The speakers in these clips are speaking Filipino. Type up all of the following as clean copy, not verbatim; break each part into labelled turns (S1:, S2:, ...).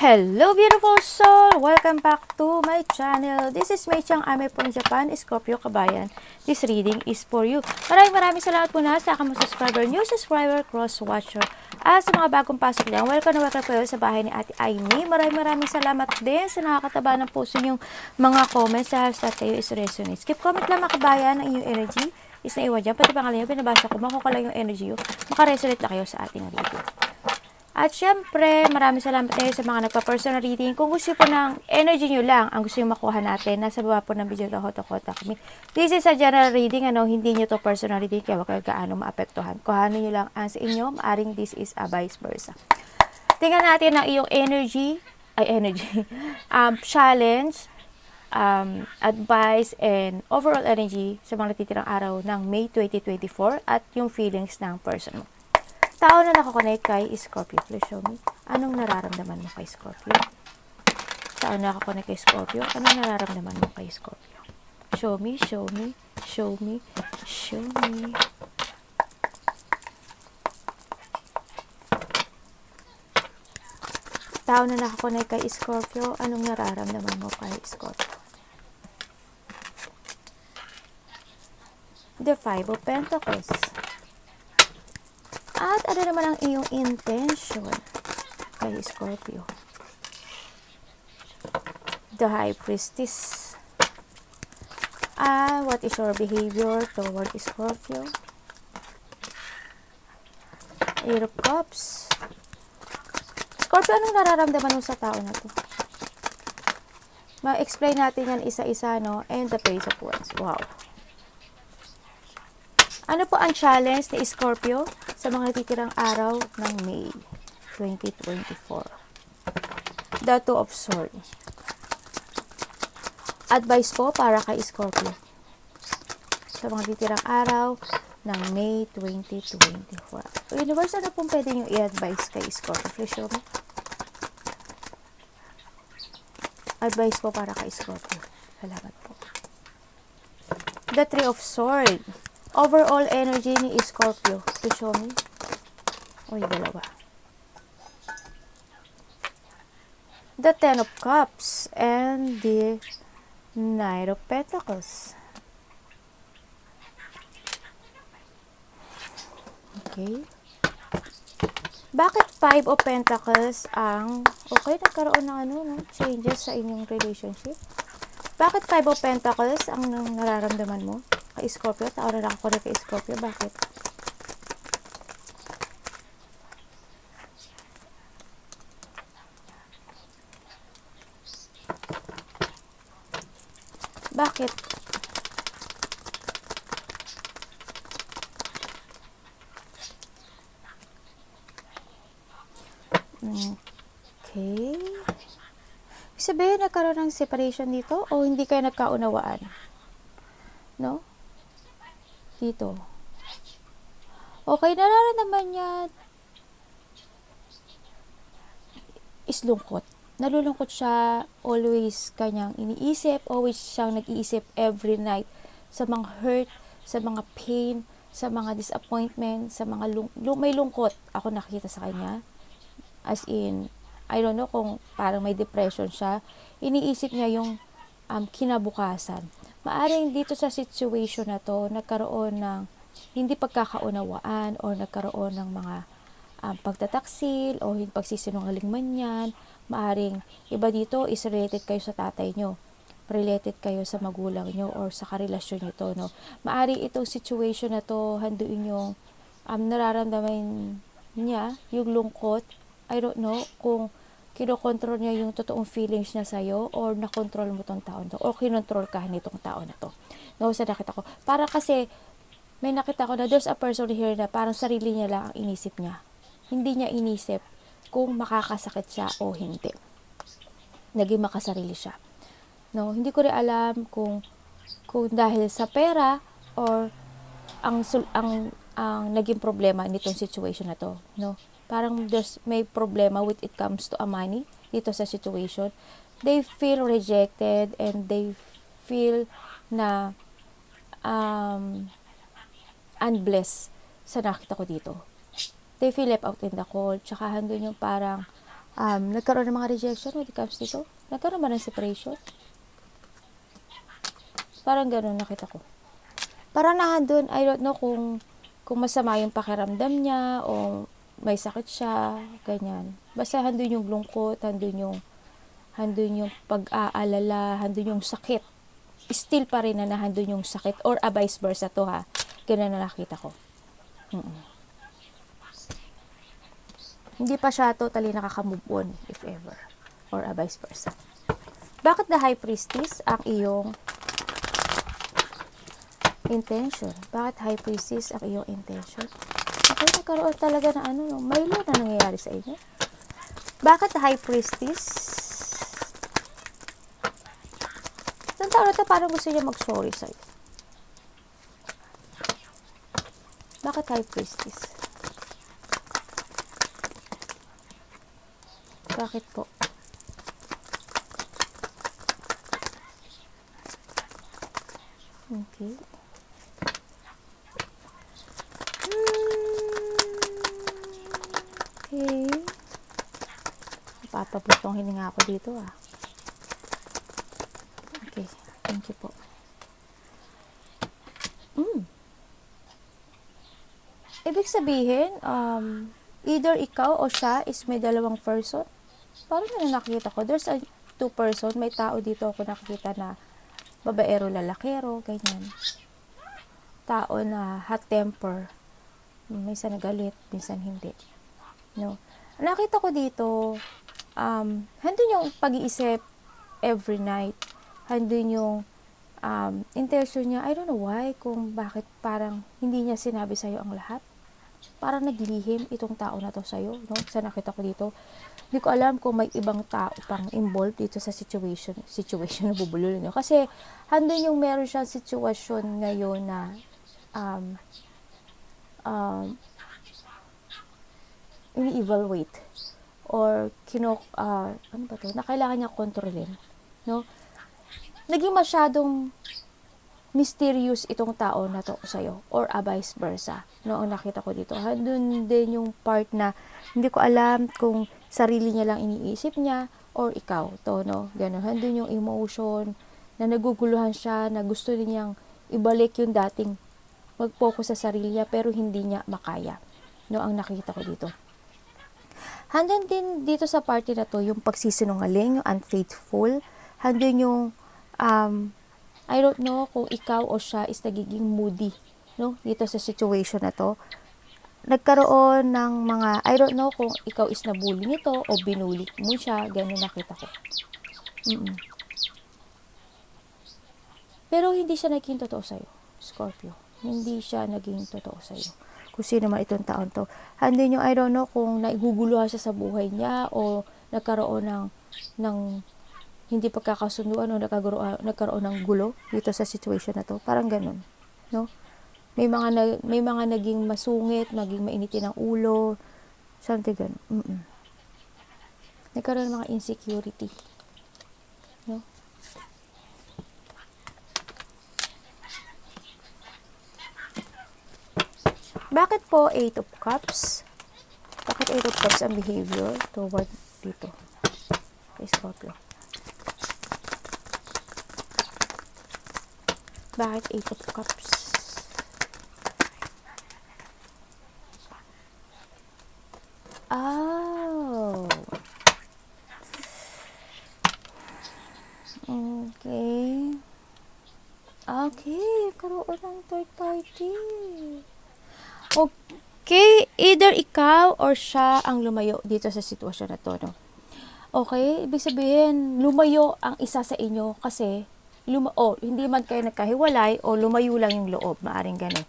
S1: Hello beautiful soul! Welcome back to my channel. This is Mei Chang Ame from Japan, Scorpio Kabayan. This reading is for you. Maraming salamat po na sa aking subscriber, new subscriber, cross-watcher. Sa mga bagong pasok lang, welcome na welcome kayo sa bahay ni Ate Aimee. Maraming salamat din sa nakakataba ng puso niyong mga comments sa hashtag kayo is resonates. Keep comment lang mga kabayan ng inyong energy. Is na iwan dyan. Pati pangalan nyo, binabasa ko, makuha lang yung energy nyo. Makaresonate na kayo sa ating reading. At syempre, maraming salamat tayo sa mga nagpa-personal reading. Kung gusto po ng energy nyo lang, ang gusto nyo makuha natin, nasa baba po ng video na contact me. This is a general reading, hindi nyo to personal reading, kaya wag kayo gaano maapektuhan. Kuhanin nyo lang ang sa inyo, maaring this is a vice versa. Tingnan natin ang iyong challenge, advice, and overall energy sa mga natitirang araw ng May 2024 at yung feelings ng person mo. Tao na nakakonect kay Scorpio. Please show me. Anong nararamdaman mo kay Scorpio? Tao na nakakonect kay Scorpio. Anong nararamdaman mo kay Scorpio? Show me, show me, show me, show me. Tao na nakakonect kay Scorpio. Anong nararamdaman mo kay Scorpio? The Five of Pentacles. At ano naman ang iyong intention kay Scorpio? The High Priestess. What is your behavior toward Scorpio? Eight of Cups. Scorpio, anong nararamdaman mo sa tao na to? Ma-explain natin yan isa-isa, no? And the Page of Wands. Wow. Ano po ang challenge ni Scorpio sa mga natitirang araw ng May 2024? The Two of Swords. Advice po para kay Scorpio sa mga natitirang araw ng May 2024. Universe, ano pong pwede nyo i-advise kay Scorpio? Please show me. Advice po para kay Scorpio. Salamat po. The Three of Swords. Overall energy ni Scorpio. Please show me. Uy, dalawa. The Ten of Cups and the Knight of Pentacles. Okay. Bakit Five of Pentacles ang nagkaroon ng changes sa inyong relationship? Bakit Five of Pentacles ang nararamdaman mo kay Scorpio? Tao na lang ako rin kay Scorpio. Bakit? Bakit? Okay. Sabihin, nagkaroon ng separation dito o hindi kayo nagkaunawaan? No? Dito. Okay, nararamdaman niya is lungkot. Nalulungkot siya, always kanyang iniisip, always siyang nag-iisip every night sa mga hurt, sa mga pain, sa mga disappointment, sa mga may lungkot ako nakita sa kanya. As in, I don't know kung parang may depression siya. Iniisip niya yung kinabukasan. Maaring dito sa situation na to, nagkaroon ng hindi pagkakaunawaan o nagkaroon ng mga pagtataksil o pagsisinungaling man yan. Maaring iba dito is related kayo sa tatay nyo. Related kayo sa magulang nyo or sa karelasyon nyo to. No? Maaring itong situation na to, handuin yung nararamdaman niya, yung lungkot. I don't know kung kinokontrol niya yung totoong feelings niya sa'yo or nakontrol mo tong taon to or kinontrol ka nitong tao na to. No, sa nakita ko. Para kasi may nakita ko na there's a person here na parang sarili niya lang ang inisip niya. Hindi niya inisip kung makakasakit siya o hindi. Naging makasarili siya. No, hindi ko rin alam kung dahil sa pera or ang naging problema nitong situation na to, no? Parang may problema with it comes to a money dito sa situation. They feel rejected and they feel na unblessed sa nakita ko dito. They feel left out in the cold. Tsaka handun yung parang nagkaroon ng mga rejection when it comes dito? Nagkaroon ba ng separation? Parang ganun nakita ko. Parang nandun, I don't know kung masama yung pakiramdam niya o may sakit siya, ganyan. Basta handun yung lungkot, handun yung pag-aalala, handun yung sakit. Still pa rin na nahandun yung sakit or vice versa to ha. Ganun na nakita ko. Hindi pa siya totally nakaka-move on if ever or vice versa. Bakit the high priestess ang iyong intention? Bakit high priestess ang iyong intention? Okay, nagkaroon talaga na Milo na nangyayari sa inyo. Bakit the high priestess? Itong tao na ito parang gusto niya mag-sorry sa'yo. Bakit high priestess? Bakit po? Okay. Okay. Napapabutong hininga ako dito Okay. Thank you po. Ibig sabihin, either ikaw o siya is may dalawang person. Parang nakikita ko. There's a two person. May tao dito ako nakikita na babaero, lalakero, ganyan. Tao na hot temper. Minsan galit, minsan hindi. No? Nakita ko dito, handun yung pag-iisip every night. Handun yung intention niya. I don't know why, kung bakit parang hindi niya sinabi sa'yo ang lahat. Parang naglihim itong tao na to sa'yo. No? Sa nakita ko dito. Hindi ko alam kung may ibang tao pang involved dito sa situation na bubulol nyo. Kasi, handun yung meron siyang situation ngayon na ini-evaluate or ano ba to? Na kailangan niya kontrolin. No? Naging masyadong mysterious itong tao na to sa'yo or vice versa. Noong nakita ko dito, handun din yung part na hindi ko alam kung sarili niya lang iniisip niya or ikaw to, no? Ganun. Handun yung emotion na naguguluhan siya, na gusto niyang ibalik yung dating mag-focus sa sarili niya pero hindi niya makaya. No, ang nakita ko dito. Handun din dito sa party na to yung pagsisinungaling, yung unfaithful. Handun yung I don't know kung ikaw o siya is nagiging moody, no? Dito sa situation na to. Nagkaroon ng mga, I don't know kung ikaw is nabully nito o binuli mo siya, ganun nakita ko. Pero hindi siya naging totoo sa'yo, Scorpio. Hindi siya naging totoo sa'yo. Kung sino man itong taon to. Handin yung, I don't know kung naiguguluhan siya sa buhay niya o nagkaroon ng hindi pagkakasunduan o nagkaroon ng gulo dito sa situation na to. Parang ganun. No? May mga naging masungit, naging mainitin ng ulo, something ganun. Nagkaroon ng mga insecurity. No? Bakit po 8 of Cups? Bakit 8 of Cups ang behavior toward dito? Kay Scorpio. Bakit 8 of Cups? Oh. Okay. Okay, karoon ng third party. Okay, either ikaw or siya ang lumayo dito sa sitwasyon na to, no? Okay, ibig sabihin, lumayo ang isa sa inyo kasi hindi man kayo nagkahiwalay o lumayo lang yung loob, maaring ganun.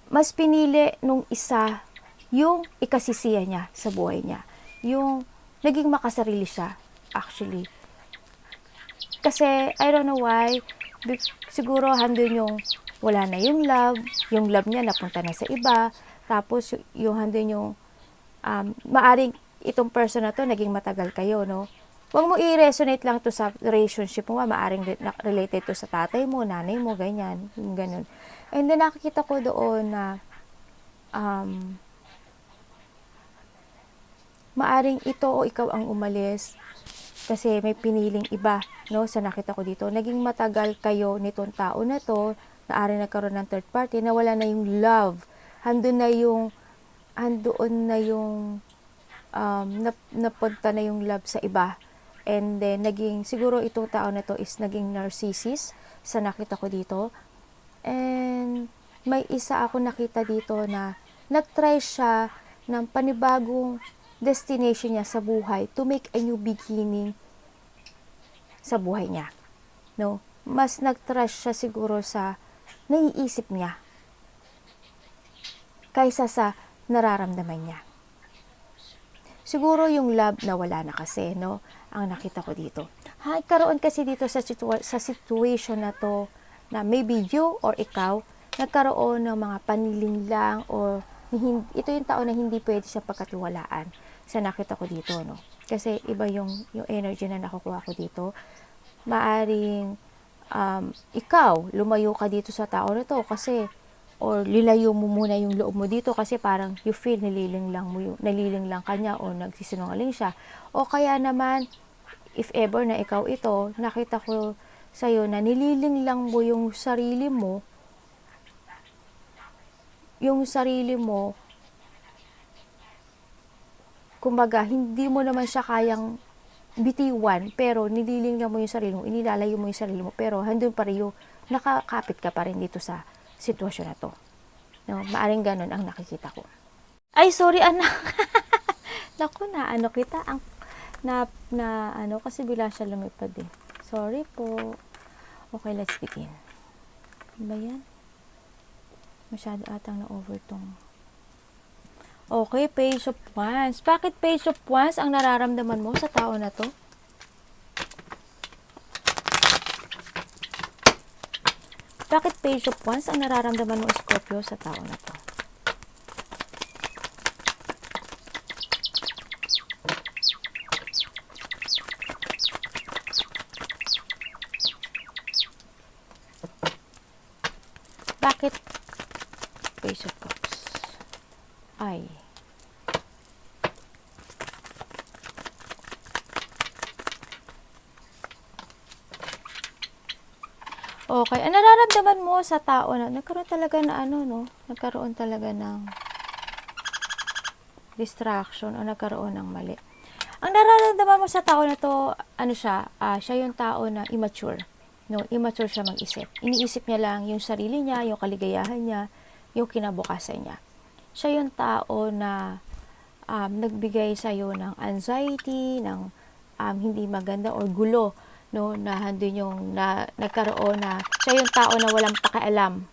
S1: Mas pinili nung isa yung ikasisiya niya sa buhay niya. Yung naging makasarili siya, actually. Kasi, I don't know why, siguro handun yung wala na yung love niya napunta na sa iba, tapos yung handun yung, maaring itong person na to, naging matagal kayo, no? Huwag mo i-resonate lang to sa relationship mo, maaring related to sa tatay mo, nanay mo, ganyan, yung ganun. And then nakikita ko doon na maaring ito o ikaw ang umalis kasi may piniling iba, no, sa nakita ko dito. Naging matagal kayo nitong tao na to, maaring nagkaroon ng third party, na wala na yung love. Andoon na yung napunta na yung love sa iba. And then, siguro itong tao na to is naging narcissist sa nakita ko dito. And may isa ako nakita dito na nagtry siya ng panibagong destination niya sa buhay to make a new beginning sa buhay niya. No? Mas nagtry siya siguro sa naiisip niya kaysa sa nararamdaman niya. Siguro yung love na wala na kasi, no? Ang nakita ko dito. Karoon kasi dito sa situation na to, na maybe you or ikaw, nagkaroon ng mga paniling lang or ito yung tao na hindi pwede siya pagkatiwalaan sa nakita ko dito, no? Kasi iba yung energy na nakukuha ko dito. Maaring ikaw, lumayo ka dito sa tao na to kasi or lilayo mo muna yung loob mo dito kasi parang you feel naliling lang kanya o nagsisinungaling siya. O kaya naman, if ever na ikaw ito, nakita ko sa'yo na nililing lang mo yung sarili mo, kumbaga, hindi mo naman siya kayang bitiwan, pero nililing lang mo yung sarili mo, inilalayo mo yung sarili mo, pero handun pa rin yung nakakapit ka pa rin dito sa sitwasyon na to. No, maaring ganun ang nakikita ko. Ay, sorry anak. Naku, ano kita ang kasi bila siya lumipad eh. Sorry po. Okay, let's begin. Ano ba yan? Masyado atang na-over tong. Okay, Page of Wands. Bakit Page of Wands ang nararamdaman mo sa tao na to? Bakit Page of Wands ang nararamdaman mo, Scorpio, sa tao na to? Bakit Page of Cups? Ay. Okay. Ang nararamdaman mo sa tao na nagkaroon talaga ng distraction o nagkaroon ng mali. Ang nararamdaman mo sa tao na to, siya yung tao na immature. No, immature siya mag-isip. Iniisip niya lang yung sarili niya, yung kaligayahan niya, yung kinabukasan niya. Siya yung tao na nagbigay sa'yo ng anxiety, ng hindi maganda or gulo, no, na handun yung nagkaroon na siya yung tao na walang pakialam,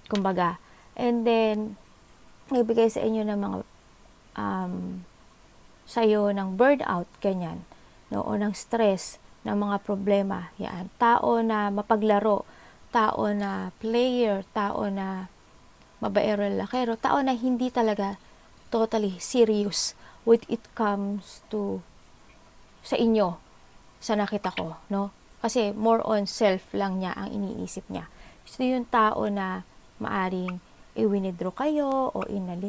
S1: kumbaga. And then nagbigay sa inyo ng mga sa'yo ng burnout, ganyan, no, o ng stress, ng mga problema. Yan, tao na mapaglaro, tao na player, tao na mabaero lakero, tao na hindi talaga totally serious when it comes to sa inyo, sa nakita ko, no? Kasi more on self lang niya ang iniisip niya. So, yung tao na maaring i-withdraw kayo o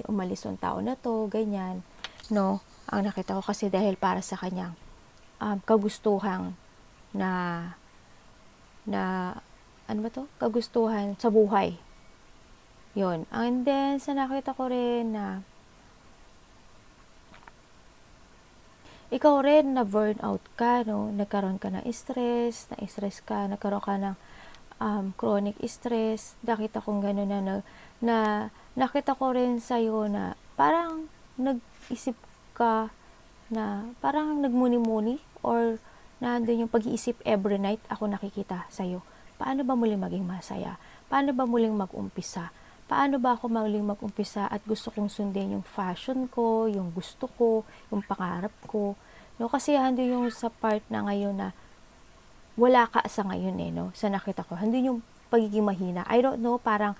S1: umalis yung tao na to, ganyan, no? Ang nakita ko kasi dahil para sa kanyang kagustuhan kagustuhan sa buhay. Yun. And then, sa nakita ko rin na ikaw rin na burnout ka, no? Nagkaroon ka ng stress, na-stress ka, nagkaroon ka ng chronic stress. Nakita kong gano'n na nakita ko rin sa'yo na parang nag-isip ka na parang nagmuni-muni or nandun yung pag-iisip every night ako nakikita sa'yo. Paano ba muling maging masaya? Paano ba muling mag-umpisa? Paano ba ako muling mag-umpisa at gusto kong sundin yung fashion ko, yung gusto ko, yung pangarap ko. No, kasi handun yung sa part na ngayon na wala ka sa ngayon no? Sa nakita ko, handun yung pagiging mahina. I don't know, parang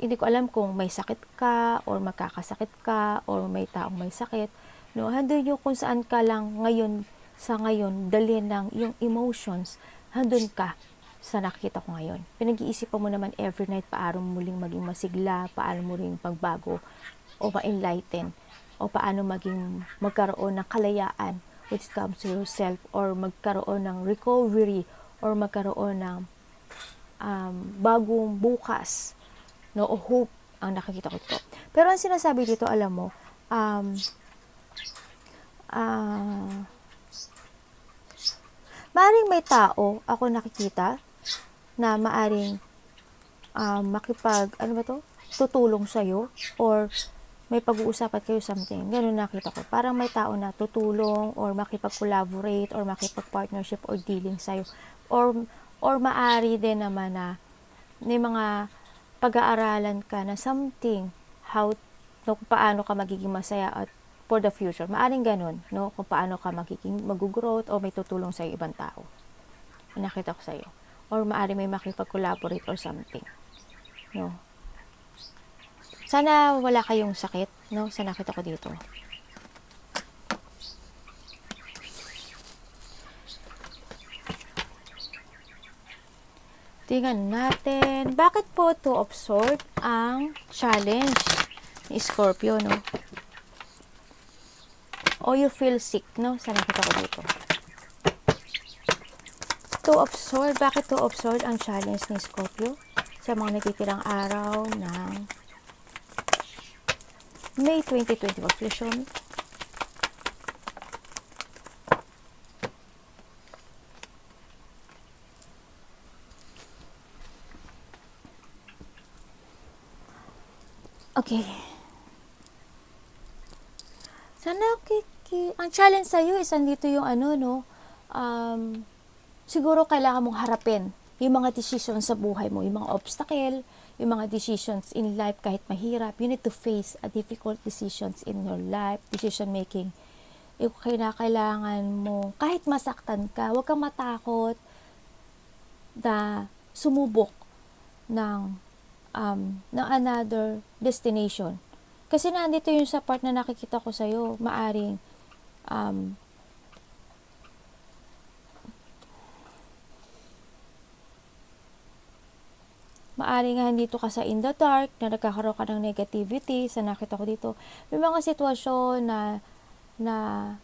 S1: hindi ko alam kung may sakit ka or magkakasakit ka or may taong may sakit. No, handun yung kung saan ka lang ngayon, sa ngayon, dalhin ng yung emotions, handun ka sa nakita ko ngayon. Pinag-iisipan mo naman every night paano muling maging masigla, paano muling pagbago o ma-enlighten o paano magkaroon ng kalayaan when it comes to yourself, or magkaroon ng recovery, or magkaroon ng bagong bukas, no, o hope ang nakikita ko dito. Pero ang sinasabi dito, alam mo, maaring may tao ako nakikita na maaring tutulong sa'yo, or may pag-uusapan kayo something, ganun nakita ko. Parang may tao na tutulong, or makipag-collaborate, or makipag-partnership, or dealing sa'yo. Or maari din naman na may mga pag-aaralan ka na something, kung paano ka magiging masaya at for the future. Maaring ganun, no? Kung paano ka mag-growth, o may tutulong sa ibang tao. Nakita ko sa'yo. Or maaari may makipag-collaborate or something. No? Sana wala kayong sakit, no? Sa nakita ko dito. Tingnan natin. Bakit po 2 of Swords ang challenge ni Scorpio, no? O you feel sick, no? Sa nakita ko dito. 2 of Swords. Bakit 2 of Swords ang challenge ni Scorpio sa mga natitirang araw ng May 2024? Please show me. Okay. Sana ang challenge sa'yo is andito yung siguro kailangan mong harapin yung mga decisions sa buhay mo, yung mga obstacle, yung mga decisions in life kahit mahirap. You need to face a difficult decisions in your life, decision making. Yung kailangan mo, kahit masaktan ka, huwag kang matakot na sumubok ng another destination. Kasi nandito yung sa part na nakikita ko sa'yo, maaring maaring nga nandito ka sa in the dark, na nagkakaroon ka ng negativity, sa nakita ko dito. May mga sitwasyon na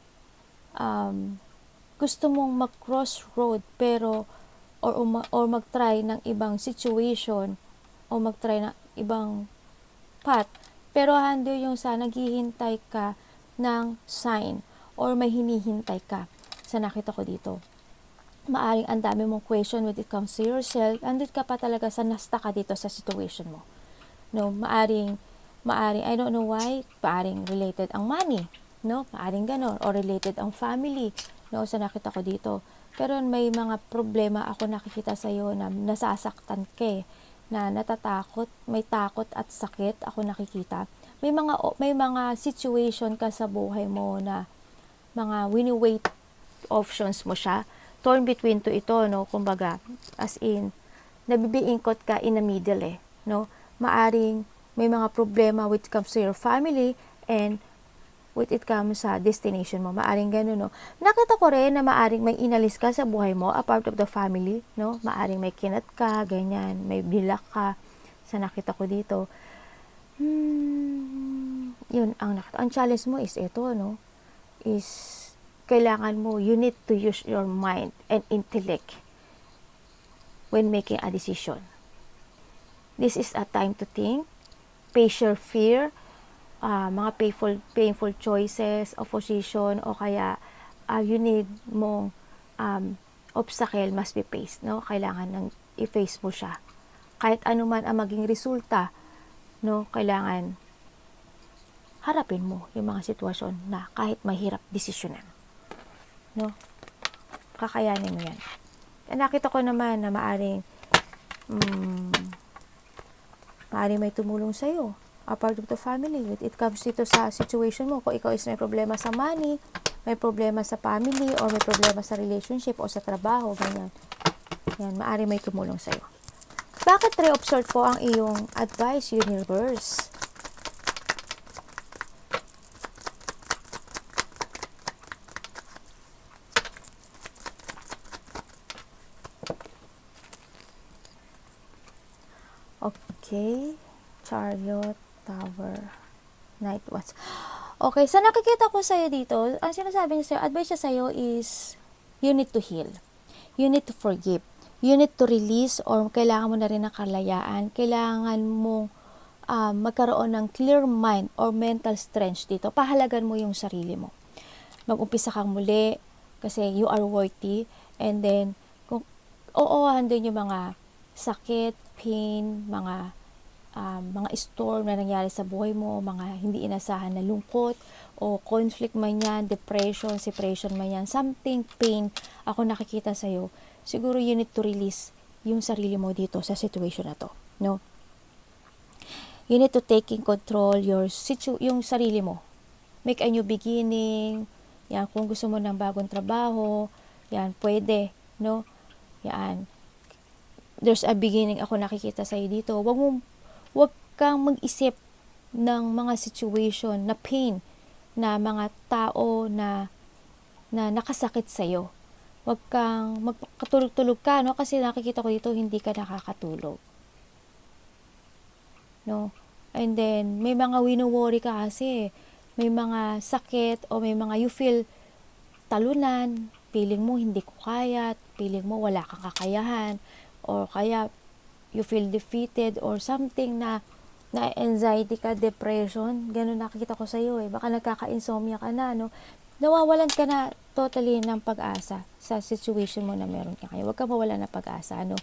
S1: gusto mong mag-cross road, pero or mag-try ng ibang situation, o mag-try ng ibang path, pero hando yung naghihintay ka ng sign, or may hinihintay ka, sa nakita ko dito. Maaring ang dami mong question when it comes to yourself, andit ka pa talaga sa nasta ka dito sa situation mo. No, maaring, I don't know why, maaring related ang money, no? Maaring ganon, or related ang family, no? Sa nakita ko dito. Pero may mga problema ako nakikita sa iyo na nasasaktan ka, na natatakot, may takot at sakit ako nakikita. May mga situation ka sa buhay mo na mga wini-wait options mo siya. Torn between to ito, no? Kumbaga, as in, nabibiingkot ka in the middle, no? Maaring may mga problema with it comes to your family, and with it comes sa destination mo. Maaring gano'n, no? Nakita ko rin na maaring may inalis ka sa buhay mo, a part of the family, no? Maaring may kinat ka, ganyan, may bilak ka, sa nakita ko dito. Yun, ang challenge mo is ito, no? Is kailangan mo, you need to use your mind and intellect when making a decision. This is a time to think, face your fear, mga painful choices, opposition, o kaya you need mong obstacle must be faced, no? Kailangan i-face mo siya. Kahit ano man ang maging resulta, no? Kailangan harapin mo yung mga sitwasyon na kahit mahirap desisyonan. No? Kakayanin mo yan. Nakita ko naman na maaring may tumulong sa'yo, a part of the family. It comes dito sa situation mo. Kung ikaw is may problema sa money, may problema sa family, or may problema sa relationship, o sa trabaho, ganyan. Yan, maaring may tumulong sa'yo. Bakit 3 of Swords po ang iyong advice, universe? Okay, Chariot, Tower, Night Watch. Okay, sa nakikita ko sa'yo dito, ang sinasabi niya sa'yo, advice niya sa'yo is, you need to heal. You need to forgive. You need to release or kailangan mo na rin ng kalayaan. Kailangan mo magkaroon ng clear mind or mental strength dito. Pahalagan mo yung sarili mo. Mag-umpisa kang muli kasi you are worthy. And then, kung din yung mga sakit, pain, mga storm na nangyari sa buhay mo, mga hindi inasahan na lungkot, o conflict man yan, depression, separation man yan, something pain, ako nakikita sa'yo, siguro you need to release yung sarili mo dito sa situation na to, no? You need to take in control yung sarili mo. Make a new beginning, yan, kung gusto mo ng bagong trabaho, yan, pwede, no? Yan, there's a beginning ako nakikita sa'yo dito. Wag kang mag-isip ng mga situation na pain, na mga tao na nakasakit sa'yo. Wag kang magkatulog-tulog ka, no? Kasi nakikita ko dito, hindi ka nakakatulog. No? And then, may mga wino-worry ka kasi. May mga sakit o may mga you feel talunan, feeling mo hindi ko kaya, feeling mo wala kang kakayahan, or kaya you feel defeated or something na anxiety ka, depression, ganun nakikita ko sa iyo baka nagkaka-insomnia ka na, no? Nawawalan ka na totally ng pag-asa sa situation mo na meron ka ngayon. Huwag ka mawalan ng pag-asa, no?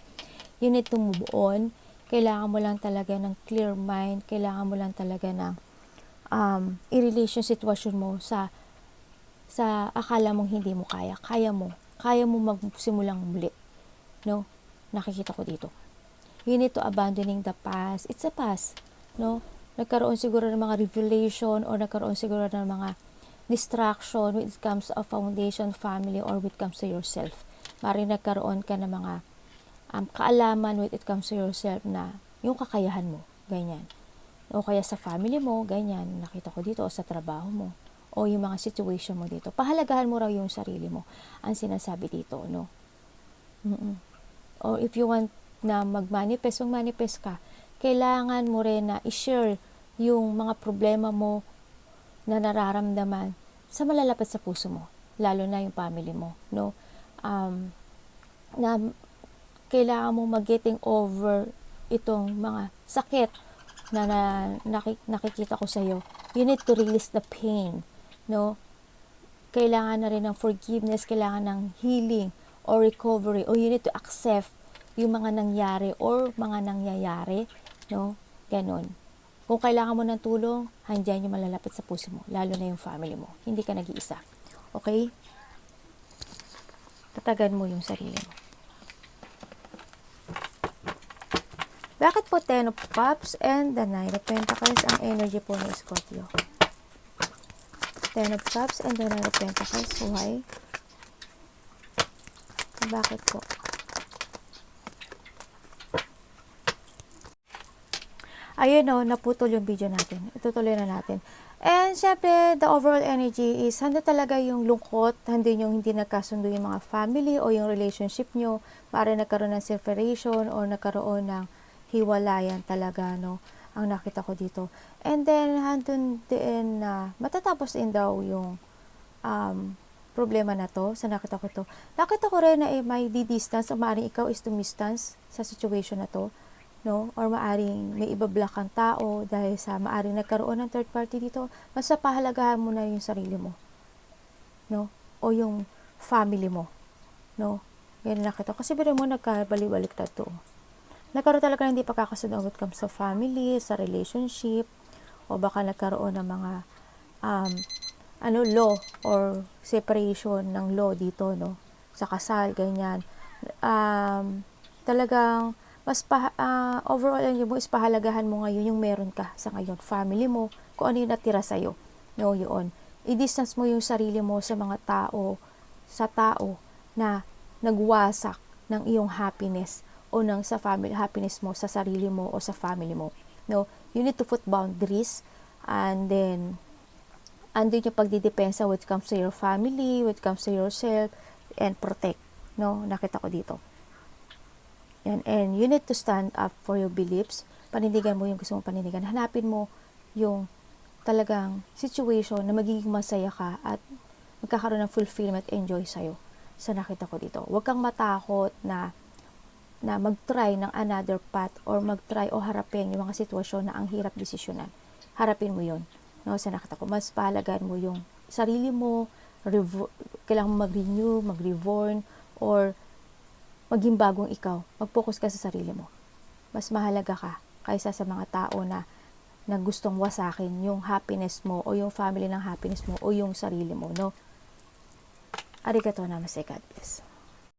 S1: You need to move on. Kailangan mo lang talaga ng clear mind. Kailangan mo lang talaga ng i-relation situation mo sa akala mong hindi mo kaya. Kaya mo magsimulang muli, no? Nakikita ko dito. You need to abandoning the past. It's a past, no? Nagkaroon siguro ng mga revelation or nagkaroon siguro ng mga distraction when it comes to a foundation, family, or when it comes to yourself. Maring nagkaroon ka ng mga kaalaman when it comes to yourself na yung kakayahan mo, ganyan. O kaya sa family mo, ganyan, nakita ko dito, o sa trabaho mo, o yung mga situation mo dito. Pahalagahan mo raw yung sarili mo, ang sinasabi dito, no? Or if you want na mag-manifest ka, kailangan mo rin na i-share yung mga problema mo na nararamdaman sa malalapit sa puso mo, lalo na yung family mo, no? Na kailangan mo mag-getting over itong mga sakit na nakikita ko sa iyo. You need to release the pain, no? Kailangan na rin ng forgiveness, kailangan ng healing or recovery, or you need to accept yung mga nangyari or mga nangyayari, no? Ganon. Kung kailangan mo ng tulong, handyan yung malalapit sa puso mo, lalo na yung family mo. Hindi ka nag-iisa. Okay? Tatagan mo yung sarili mo. Bakit po Ten of Cups and the Nine of Pentacles ang energy po ng Scorpio? Ten of Cups and the Nine of Pentacles. Why? Bakit po? Ayun o, naputol yung video natin. Itutuloy na natin. And syempre, the overall energy is handa talaga yung lungkot, handa yung hindi nagkasundo yung mga family o yung relationship nyo. Maaari nagkaroon ng separation or nagkaroon ng hiwalayan talaga, no? Ang nakita ko dito. And then, handun din na matatapos din daw yung problema na to. Sa nakita ko to. Nakita ko rin na may di-distance o maaaring ikaw is dumistance sa situation na to, no? Or maaring may ibablock kang tao dahil sa maaring nagkaroon ng third party dito. Basta pahalagahan mo na yung sarili mo, no? O yung family mo, no? Ganyan nakita. Kasi biro mo nagkabali-balik na to. Nagkaroon talaga hindi pagkakasunod when it comes sa family, sa relationship, o baka nagkaroon ng mga law or separation ng law dito, no? Sa kasal, ganyan. Talagang mas overall mo is pahalagahan mo ngayon yung meron ka sa ngayon, family mo, kung ano yung natira sa'yo, no? Yun. I-distance mo yung sarili mo sa mga tao, sa tao na nagwasak ng iyong happiness o ng sa family happiness mo, sa sarili mo o sa family mo, no? You need to put boundaries, and then andun yung pagdidepensa when it comes to your family, when it comes to yourself, and protect, no? Nakita ko dito. Yan. And you need to stand up for your beliefs. Panindigan mo yung gusto mong panindigan. Hanapin mo yung talagang situation na magiging masaya ka at magkakaroon ng fulfillment, enjoy sa'yo sa nakita ko dito. Huwag kang matakot na mag-try ng another path or mag-try o harapin yung mga sitwasyon na ang hirap desisyonan. Harapin mo yun. No, sa nakita ko, mas pahalagan mo yung sarili mo, kailangan mo mag-renew, mag-reborn, or maging bagong ikaw. Mag-focus ka sa sarili mo. Mas mahalaga ka kaysa sa mga tao na gustong wasakin yung happiness mo o yung family ng happiness mo o yung sarili mo, no? Arigatou namaste, God bless.